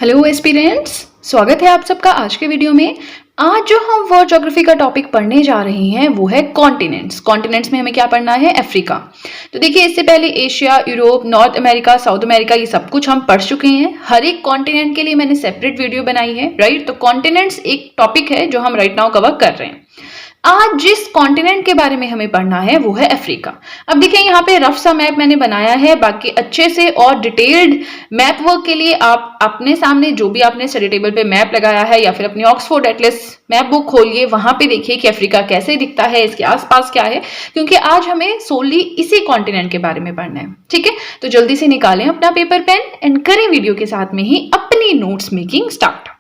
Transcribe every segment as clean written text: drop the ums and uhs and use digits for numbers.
Hello aspirants, स्वागत है आप सबका आज के वीडियो में। आज जो हम वर्ल्ड ज्योग्राफी का टॉपिक पढ़ने जा रहे हैं वो है कॉन्टिनेंट्स। कॉन्टिनेंट्स में हमें क्या पढ़ना है? अफ्रीका। तो देखिए, इससे पहले Asia, Europe, north America, south America, ये सब कुछ हम पढ़ चुके हैं। हर एक कॉन्टिनेंट के लिए मैंने सेपरेट वीडियो बनाई है, राइट। तो कॉन्टिनेंट्स एक टॉपिक है जो हम राइट नाउ कवर कर रहे हैं। आज जिस कॉन्टिनेंट के बारे में हमें पढ़ना है वो है अफ्रीका। अब देखिए, यहाँ पे रफ सा मैप मैंने बनाया है। बाकी अच्छे से और डिटेल्ड मैप वर्क के लिए आप अपने सामने जो भी आपने स्टडी टेबल पे मैप लगाया है या फिर अपनी ऑक्सफोर्ड एटलस मैप बुक खोलिए, वहां पे देखिए कि अफ्रीका कैसे दिखता है, इसके आसपास क्या है, क्योंकि आज हमें सोली इसी कॉन्टिनेंट के बारे में पढ़ना है। ठीक है, तो जल्दी से निकालें अपना पेपर पेन एंड करें वीडियो के साथ में ही अपनी notes making start.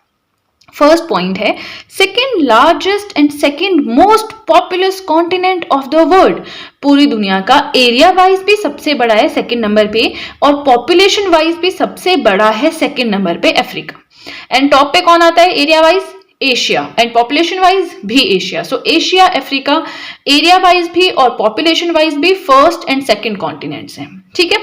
First point है, second largest and second most populous continent of the world. पूरी दुनिया का एरिया वाइज भी सबसे बड़ा है सेकेंड नंबर पे, और पॉपुलेशन वाइज भी सबसे बड़ा है सेकेंड नंबर पे अफ्रीका। एंड टॉप पे कौन आता है area wise? Asia. And population wise भी Asia. So Asia, Africa area wise भी और पॉपुलेशन वाइज भी फर्स्ट एंड सेकंड कॉन्टिनेंट्स हैं। ठीक है,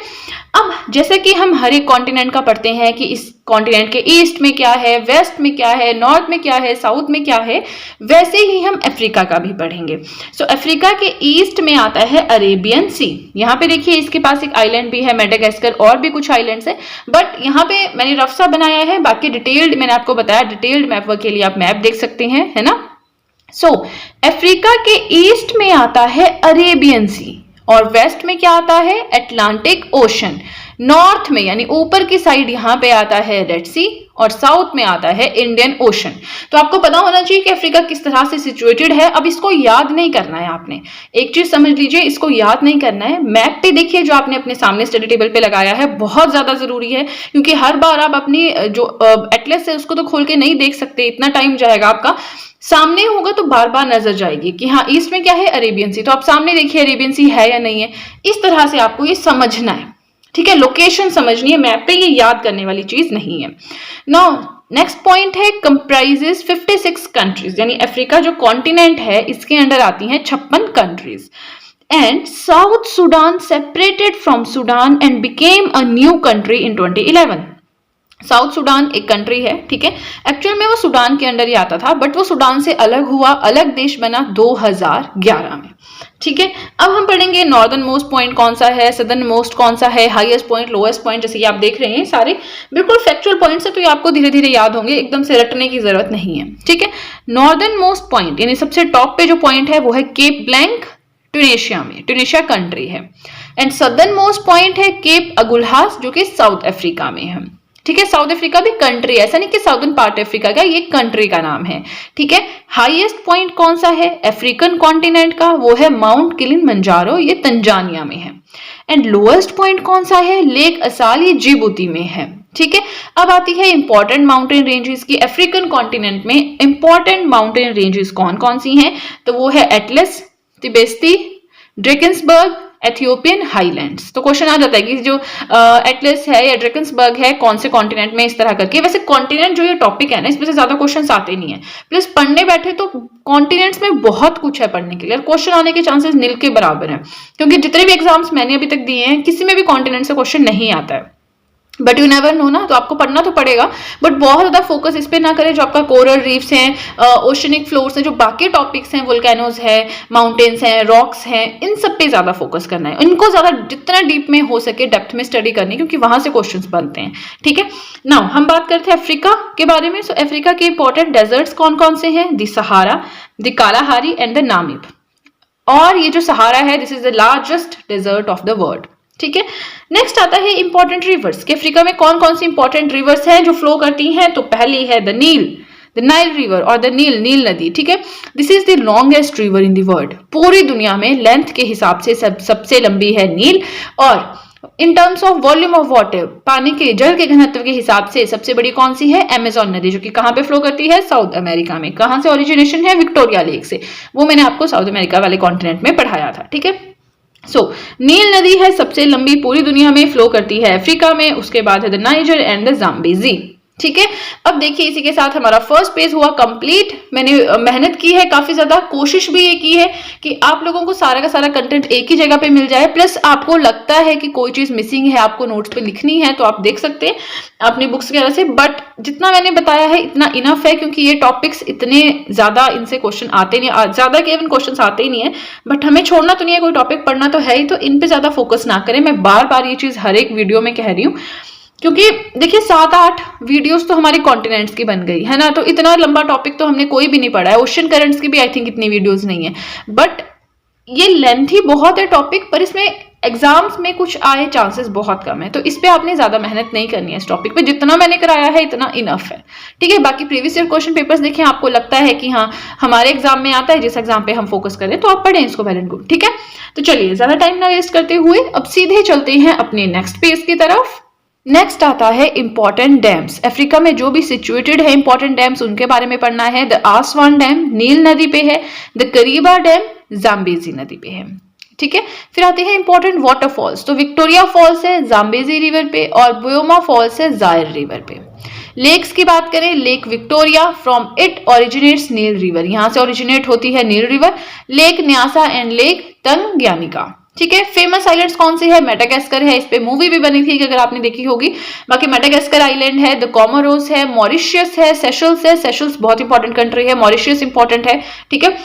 अब जैसे कि हम हर एक कॉन्टिनेंट का पढ़ते हैं कि इस कॉन्टिनेंट के ईस्ट में क्या है, वेस्ट में क्या है, नॉर्थ में क्या है, साउथ में क्या है, वैसे ही हम अफ्रीका का भी पढ़ेंगे। सो अफ्रीका के ईस्ट में आता है अरेबियन सी। यहाँ पे देखिए, इसके पास एक आइलैंड भी है मेडागास्कर, और भी कुछ आइलैंड्स है, बट यहाँ पे मैंने रफ सा बनाया है। बाकी डिटेल्ड मैंने आपको बताया, डिटेल्ड मैप वर्क के लिए आप मैप देख सकते हैं, है ना। सो अफ्रीका के ईस्ट में आता है अरेबियन सी, और वेस्ट में क्या आता है? Atlantic ocean. नॉर्थ में यानी ऊपर की साइड यहाँ पे आता है रेड सी, और साउथ में आता है इंडियन ओशन। तो आपको पता होना चाहिए कि अफ्रीका किस तरह से सिचुएटेड है। अब इसको याद नहीं करना है आपने, एक चीज समझ लीजिए, इसको याद नहीं करना है। मैप पे देखिए जो आपने अपने सामने स्टडी टेबल पे लगाया है, बहुत ज्यादा जरूरी है, क्योंकि हर बार आप अपनी जो एटलस है उसको तो खोल के नहीं देख सकते, इतना टाइम जाएगा आपका। सामने होगा तो बार बार नजर जाएगी कि हाँ ईस्ट में क्या है? अरेबियन सी। तो आप सामने देखिए अरेबियन सी है या नहीं है, इस तरह से आपको ये समझना है। ठीक है, लोकेशन समझनी है, मैप पे ये याद करने वाली चीज नहीं है। नाउ नेक्स्ट पॉइंट है, कंप्राइजेस 56 कंट्रीज। यानी अफ्रीका जो कॉन्टिनेंट है इसके अंडर आती हैं 56 countries. And south Sudan separated from Sudan and became a new country in 2011। South Sudan एक कंट्री है, ठीक है। एक्चुअल में वो सुडान के अंडर ही आता था, बट वो सुडान से अलग हुआ, अलग देश बना 2011 में। ठीक है, अब हम पढ़ेंगे नॉर्दर्न मोस्ट पॉइंट कौन सा है, सदर्न मोस्ट कौन सा है, हाईएस्ट पॉइंट, लोएस्ट पॉइंट। जैसे कि आप देख रहे हैं सारे बिल्कुल फैक्चुअल पॉइंट्स है, तो ये आपको धीरे धीरे याद होंगे, एकदम से रटने की जरूरत नहीं है। ठीक है, नॉर्दर्न मोस्ट पॉइंट यानी सबसे टॉप पे जो पॉइंट है वो है केप ब्लैंक, ट्यूनेशिया में, ट्यूनेशिया कंट्री है। एंड सदर्न मोस्ट पॉइंट है केप अगुल्हास, जो कि साउथ अफ्रीका में है। ठीक है, साउथ अफ्रीका भी कंट्री है, ऐसा नहीं कि साउदर्न पार्ट अफ्रीका का, ये कंट्री का नाम है। ठीक है, हाईएस्ट पॉइंट कौन सा है अफ्रीकन कॉन्टिनेंट का? वो है माउंट किलिमंजारो, ये तंजानिया में है। एंड लोएस्ट पॉइंट कौन सा है? लेक असाल, ये जिबूती में है। ठीक है, अब आती है इंपॉर्टेंट माउंटेन रेंजेस की। अफ्रीकन कॉन्टिनेंट में इंपॉर्टेंट माउंटेन रेंजेस कौन कौन सी हैं? तो वो है Atlas, Tibesti, Drakensberg, Ethiopian highlands. तो क्वेश्चन आ जाता है कि जो एटलस है या ड्रेकन्सबर्ग है कौन से कॉन्टिनेंट में, इस तरह करके। वैसे कॉन्टिनेंट जो ये टॉपिक है ना, इसमें से ज्यादा क्वेश्चन आते नहीं है, प्लस पढ़ने बैठे तो कॉन्टिनेंट्स में बहुत कुछ है पढ़ने के लिए, क्वेश्चन आने के चांसेस नील के बराबर है, क्योंकि जितने भी एग्जाम्स मैंने अभी तक दिए हैं किसी में भी कॉन्टिनेंट से क्वेश्चन नहीं आता है। बट यू नेवर नो ना, तो आपको पढ़ना तो पड़ेगा, बट बहुत ज्यादा फोकस इस पे ना करें। जो आपका कोरल रीफ्स हैं, ओशनिक फ्लोर्स हैं, जो बाकी टॉपिक्स हैं, वोल्केनोज है, माउंटेन्स हैं, रॉक्स हैं, इन सब पे ज्यादा फोकस करना है। इनको ज्यादा जितना डीप में हो सके डेप्थ में स्टडी करनी, क्योंकि वहां से क्वेश्चंस बनते हैं। ठीक है, नाउ हम बात करते हैं अफ्रीका के बारे में। सो अफ्रीका के इंपॉर्टेंट डेजर्ट्स कौन कौन से हैं? The Sahara, the Kalahari and the Namib. और ये जो सहारा है, this is the largest desert of the world. ठीक है, नेक्स्ट आता है इंपॉर्टेंट रिवर्स कि अफ्रीका में कौन कौन सी इंपॉर्टेंट रिवर्स हैं जो फ्लो करती हैं। तो पहली है द नाइल रिवर और द नील नदी। ठीक है, this is the longest river in the world. पूरी दुनिया में लेंथ के हिसाब से सबसे लंबी है नील, और in terms of volume of water, पानी के जल के घनत्व के हिसाब से सबसे बड़ी कौन सी है? अमेजोन नदी, जो कि कहाँ पे फ्लो करती है? साउथ अमेरिका में। कहाँ से ओरिजिनेशन है? विक्टोरिया लेक से। वो मैंने आपको साउथ अमेरिका वाले कॉन्टिनेंट में पढ़ाया था। ठीक है, नील नदी है सबसे लंबी, पूरी दुनिया में फ्लो करती है अफ्रीका में। उसके बाद है the niger and the Zambezi. ठीक है। अब देखिए इसी के साथ हमारा फर्स्ट पेज हुआ कंप्लीट। मैंने मेहनत की है काफी ज्यादा, कोशिश भी ये की है कि आप लोगों को सारा का सारा कंटेंट एक ही जगह पे मिल जाए, प्लस आपको लगता है कि कोई चीज मिसिंग है, आपको नोट्स पे लिखनी है तो आप देख सकते हैं अपनी बुक्स वगैरह से, बट जितना मैंने बताया है इतना इनफ है, क्योंकि ये टॉपिक्स इतने ज्यादा इनसे क्वेश्चन आते नहीं, ज्यादा केवल क्वेश्चन आते ही नहीं है, बट हमें छोड़ना तो नहीं है, कोई टॉपिक पढ़ना तो है ही, तो इन पे ज्यादा फोकस ना करें। मैं बार बार ये चीज हर एक वीडियो में कह रही हूँ, क्योंकि देखिए 7-8 वीडियोस तो हमारी कॉन्टिनेंट्स की बन गई है ना, तो इतना लंबा टॉपिक तो हमने कोई भी नहीं पढ़ा है। ओशन करंट्स की भी आई थिंक इतनी वीडियोस नहीं है, बट ये लेंथी बहुत है टॉपिक, पर इसमें एग्जाम्स में कुछ आए चांसेस बहुत कम है, तो इस पे आपने ज्यादा मेहनत नहीं करनी है। इस टॉपिक पे जितना मैंने कराया है इतना इनफ है, ठीक है। बाकी प्रीवियस ईयर क्वेश्चन पेपर्स देखें, आपको लगता है कि हाँ हमारे एग्जाम में आता है, जिस एग्जाम पे हम फोकस करें तो आप पढ़ें इसको, वेल एंड गुड, ठीक है। तो चलिए ज्यादा टाइम ना वेस्ट करते हुए अब सीधे चलते हैं अपने नेक्स्ट पेज की तरफ। नेक्स्ट आता है इंपॉर्टेंट डैम्स। अफ्रीका में जो भी सिचुएटेड है इंपॉर्टेंट डैम्स उनके बारे में पढ़ना है। द आसवान डैम नील नदी पे है, द करीबा डैम जाम्बेजी नदी पे है, ठीक है। फिर आते हैं इंपॉर्टेंट वाटरफॉल्स, तो विक्टोरिया फॉल्स है जाम्बेजी रिवर पे और बोयोमा फॉल्स है जायर रिवर पे। लेक्स की बात करें, Lake Victoria from it originates Nile river, यहां से ओरिजिनेट होती है Nile river. Lake Nyasa and Lake Tanganyika, ठीक है। फेमस आइलैंड्स कौन से है, मेडागास्कर है, इस पे मूवी भी बनी थी अगर आपने देखी होगी। बाकी मेडागास्कर आइलैंड है, द कोमोरोस है, मॉरिशियस है, सेशल्स है, सेशल्स बहुत इंपॉर्टेंट कंट्री है, मॉरिशियस इंपॉर्टेंट है, ठीक है।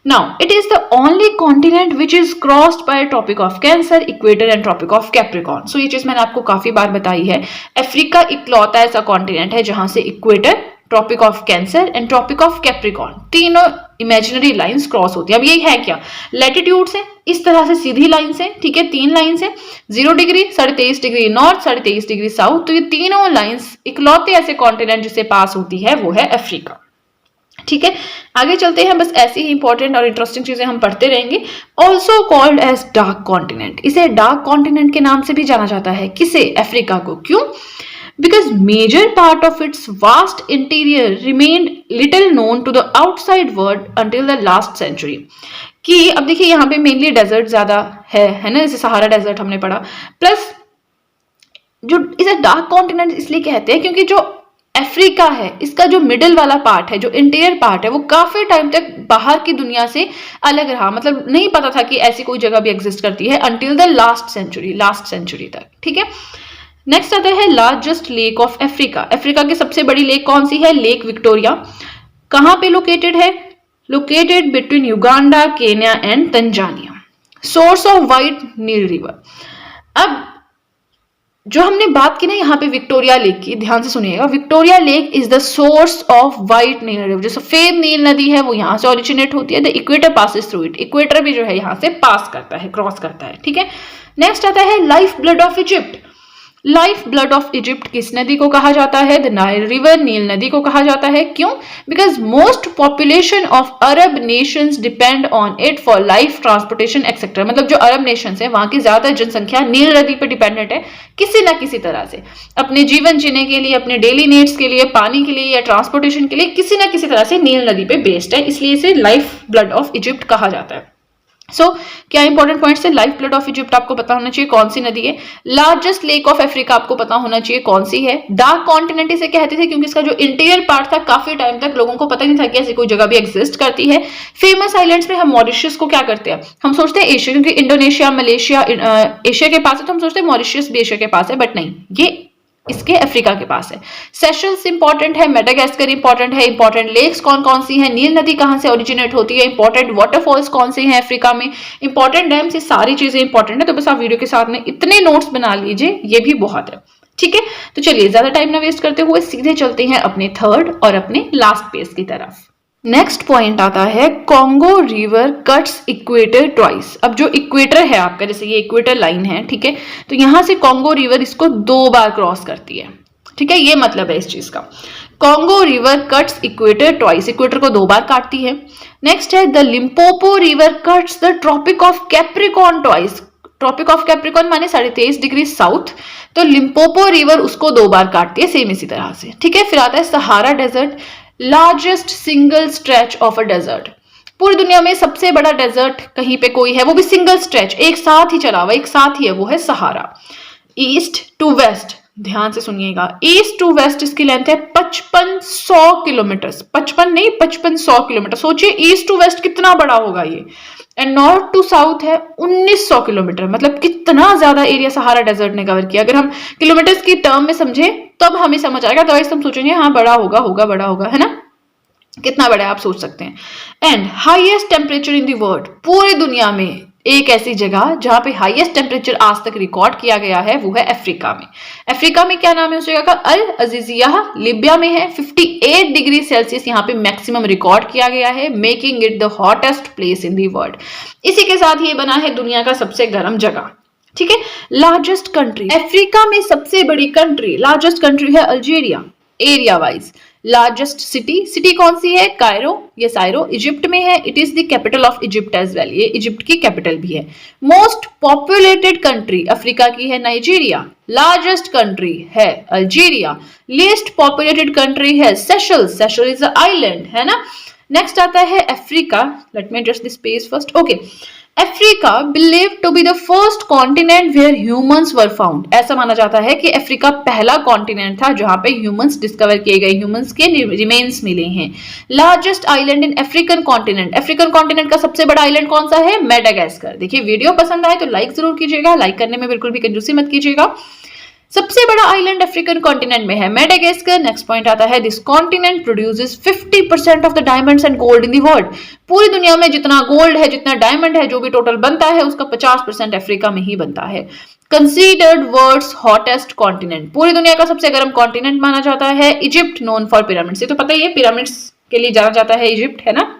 Now it is the only continent which is crossed by Tropic of Cancer, equator and Tropic of Capricorn. So ये चीज मैंने आपको काफी बार बताई है, अफ्रीका इकलौता ऐसा कॉन्टिनेंट है जहां से equator, Tropic of Cancer and Tropic of Capricorn तीनों इमेजिनरी लाइंस क्रॉस होती है। अब ये है क्या, लैटिट्यूड्स है, इस तरह से सीधी लाइन से, ठीक है, 3 लाइन से 0 degree, 23.5 degree north, 23.5 degree south, तो ये तीनों लाइंस इकलौते ऐसे कॉन्टिनेंट जिसे पास होती है वो है अफ्रीका, ठीक है। आगे चलते हैं, बस ऐसी ही इंपॉर्टेंट और इंटरेस्टिंग चीजें हम पढ़ते रहेंगे। Also called as dark continent, इसे डार्क कॉन्टिनेंट के नाम से भी जाना जाता है, किसे, अफ्रीका को। क्यों, because major part of its vast interior remained little known to the outside world until the last century। कि अब देखिए यहाँ पे मेनली डेजर्ट ज्यादा है ना, जैसे सहारा डेजर्ट हमने पढ़ा, प्लस जो इसे डार्क कॉन्टिनेंट इसलिए कहते हैं क्योंकि जो अफ्रीका है इसका जो मिडिल वाला पार्ट है, जो इंटीरियर पार्ट है, वो काफी टाइम तक बाहर की दुनिया से अलग रहा, मतलब नहीं पता था कि ऐसी कोई जगह भी एग्जिस्ट करती है अंटिल द लास्ट सेंचुरी तक, ठीक है। नेक्स्ट आता है largest lake of Africa. Africa की सबसे बड़ी लेक कौन सी है, लेक विक्टोरिया। कहां पे लोकेटेड है, located between Uganda, Kenya and Tanzania. Source of White Nile river. अब जो हमने बात की ना यहाँ पे विक्टोरिया लेक की, ध्यान से सुनिएगा, Victoria lake is the source of White Nile river. जो सफेद नील नदी है वो यहाँ से ओरिजिनेट होती है। The equator passes through it, equator भी जो है यहाँ से पास करता है, क्रॉस करता है, ठीक है। नेक्स्ट आता है life blood of Egypt. Life blood of Egypt किस नदी को कहा जाता है, द नाइल रिवर, नील नदी को कहा जाता है। क्यों, because most population of Arab Nations depend on it for life, transportation etcetera. मतलब जो अरब नेशंस है वहां की ज्यादा जनसंख्या नील नदी पर डिपेंडेंट है, किसी ना किसी तरह से अपने जीवन जीने के लिए, अपने डेली नीड्स के लिए, पानी के लिए या ट्रांसपोर्टेशन के लिए किसी ना किसी तरह से नील नदी पे बेस्ड है, इसलिए इसे लाइफ ब्लड ऑफ इजिप्ट कहा जाता है। क्या इंपॉर्टेंट पॉइंट्स है, लाइफ ब्लड ऑफ इजिप्ट आपको पता होना चाहिए कौन सी नदी है, लार्जेस्ट लेक ऑफ अफ्रीका आपको पता होना चाहिए कौन सी है। डार्क कॉन्टिनेंट इसे कहते थे क्योंकि इसका जो इंटीरियर पार्ट था काफी टाइम तक लोगों को पता नहीं था कि ऐसी कोई जगह भी एग्जिस्ट करती है। फेमस आइलैंड्स में हम मॉरिशियस को क्या करते हैं, हम सोचते हैं एशिया, क्योंकि इंडोनेशिया, मलेशिया एशिया के पास है, तो हम सोचते हैं मॉरिशियस भी एशिया के पास है, बट नहीं, ये इसके अफ्रीका के पास है। सेशल्स इंपॉर्टेंट है, मेडागास्कर इंपॉर्टेंट है। इंपॉर्टेंट लेक्स कौन कौन सी हैं, नील नदी कहां से ओरिजिनेट होती है, इंपॉर्टेंट वाटरफॉल्स कौन से हैं अफ्रीका में, इंपॉर्टेंट डैम्स, ये सारी चीजें इंपॉर्टेंट है। तो बस आप वीडियो के साथ में इतने नोट्स बना लीजिए, ये भी बहुत है, ठीक है। तो चलिए ज्यादा टाइम ना वेस्ट करते हुए सीधे चलते हैं अपने थर्ड और अपने लास्ट पेज की तरफ। नेक्स्ट पॉइंट आता है Congo river cuts equator twice. अब जो इक्वेटर है आपका, जैसे ये इक्वेटर लाइन है, ठीक है, तो यहां से कॉन्गो रिवर इसको 2 बार क्रॉस करती है, ठीक है, ये मतलब है इस चीज का। Congo river cuts equator twice, equator को 2 बार काटती है। नेक्स्ट है the Limpopo river cuts the Tropic of Capricorn twice. Tropic of Capricorn माने 23.5 डिग्री साउथ, तो लिम्पोपो रिवर उसको 2 बार काटती है, सेम इसी तरह से, ठीक है। फिर आता है Sahara desert, largest single stretch of a desert. पूरी दुनिया में सबसे बड़ा डेजर्ट कहीं पे कोई है, वो भी सिंगल स्ट्रेच, एक साथ ही चला हुआ, एक साथ ही है, वो है सहारा। ईस्ट टू वेस्ट, ध्यान से सुनिएगा, ईस्ट टू वेस्ट इसकी लेंथ है 5500 किलोमीटर, 55 नहीं 5500 किलोमीटर। सोचिए ईस्ट टू वेस्ट कितना बड़ा होगा ये। एंड नॉर्थ टू साउथ है 1900 किलोमीटर, मतलब कितना ज्यादा एरिया सहारा डेजर्ट ने कवर किया। अगर हम किलोमीटर्स की टर्म में समझे तब हमें समझ आएगा, तो हम सोचेंगे हाँ बड़ा होगा बड़ा होगा, है ना। कितना बड़ा है आप सोच सकते हैं। And highest temperature in the world, पूरी दुनिया में एक ऐसी जगह जहां पे हाईएस्ट टेम्परेचर आज तक रिकॉर्ड किया गया है वो है अफ्रीका में। अफ्रीका में क्या नाम है उस जगह का? अल अजीजिया, लिबिया में है। 58 डिग्री सेल्सियस यहाँ पे मैक्सिमम रिकॉर्ड किया गया है, making it the hottest place in the world. इसी के साथ ये बना है दुनिया का सबसे गर्म जगह। ठीक है, लार्जेस्ट कंट्री अफ्रीका में, सबसे बड़ी कंट्री, लार्जेस्ट कंट्री है Algeria area wise. Largest city कौन सी है? कायरो, ये साइरो इजिप्ट में है। It is the capital of Egypt as well, ये इजिप्ट की कैपिटल भी है। मोस्ट पॉपुलेटेड कंट्री अफ्रीका की है नाइजीरिया। लार्जेस्ट कंट्री है अल्जीरिया। लीस्ट पॉपुलेटेड कंट्री है Seychelles, Seychelles is a island, है ना। नेक्स्ट आता है Africa, let me adjust the space first. Okay, Africa believe to be the first continent where humans were found. ऐसा माना जाता है कि अफ्रीका पहला कॉन्टिनेंट था जहां पे ह्यूमंस डिस्कवर किए गए, ह्यूमंस के रिमेन्स मिले हैं। Largest island in African continent, African continent का सबसे बड़ा आइलैंड कौन सा है? मेडागास्कर। देखिए वीडियो पसंद आए तो लाइक जरूर कीजिएगा, लाइक करने में बिल्कुल भी कंजूसी मत कीजिएगा। सबसे बड़ा आइलैंड अफ्रीकन कॉन्टिनेंट में है मेडागास्कर। नेक्स्ट पॉइंट आता है this continent produces 50% of the diamonds and gold in the world. पूरी दुनिया में जितना गोल्ड है, जितना डायमंड है, जो भी टोटल बनता है उसका 50% अफ्रीका में ही बनता है। कंसीडर्ड वर्ल्ड्स हॉटेस्ट कॉन्टिनेंट, पूरी दुनिया का सबसे गर्म कॉन्टिनेंट माना जाता है इजिप्ट, नोन फॉर पिरामिड्स। ये तो पता ही है, पिरामिड्स के लिए जाना जाता है इजिप्ट, है ना।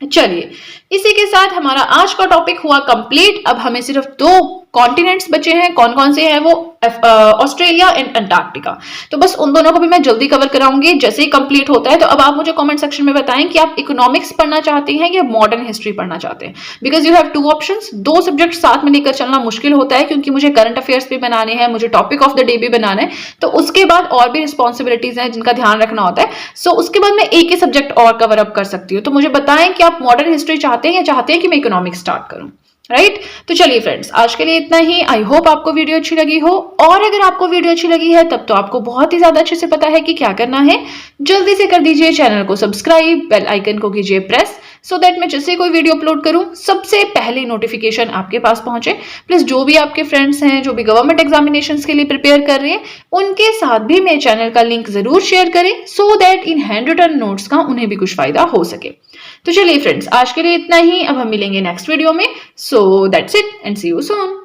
चलिए इसी के साथ हमारा आज का टॉपिक हुआ कंप्लीट। अब हमें सिर्फ 2 कॉन्टिनेंट्स बचे हैं। कौन कौन से हैं वो? Australia and Antarctica. तो बस उन दोनों को भी मैं जल्दी कवर कराऊंगी जैसे ही कंप्लीट होता है। तो अब आप मुझे कमेंट सेक्शन में बताएं कि आप इकोनॉमिक्स पढ़ना चाहते हैं या मॉडर्न हिस्ट्री पढ़ना चाहते हैं, because you have 2 options. 2 subject साथ में लेकर चलना मुश्किल होता है क्योंकि मुझे करंट अफेयर्स भी बनाने हैं, मुझे टॉपिक ऑफ द डे भी बनाना है, तो उसके बाद और भी रिस्पॉन्सिबिलिटीज हैं जिनका ध्यान रखना होता है। सो उसके बाद मैं एक ही सब्जेक्ट और कवर अप कर सकती हूँ। तो मुझे बताएं कि आप मॉडर्न हिस्ट्री चाहते हैं या चाहते हैं कि मैं इकोनॉमिक्स स्टार्ट करूं, राइट। तो चलिए फ्रेंड्स, आज के लिए इतना ही। आई होप आपको वीडियो अच्छी लगी हो, और अगर आपको वीडियो अच्छी लगी है तब तो आपको बहुत ही ज्यादा अच्छे से पता है कि क्या करना है। जल्दी से कर दीजिए चैनल को सब्सक्राइब, बेल आइकन को कीजिए प्रेस, सो दैट मैं जैसे कोई वीडियो अपलोड करूं सबसे पहले नोटिफिकेशन आपके पास पहुंचे। प्लस जो भी आपके फ्रेंड्स हैं जो भी गवर्नमेंट एग्जामिनेशंस के लिए प्रिपेयर कर रहे हैं, उनके साथ भी मेरे चैनल का लिंक जरूर शेयर करें, so that in hand written notes का उन्हें भी कुछ फायदा हो सके। तो चलिए फ्रेंड्स, आज के लिए इतना ही। अब हम मिलेंगे नेक्स्ट वीडियो में। So that's it and see you soon.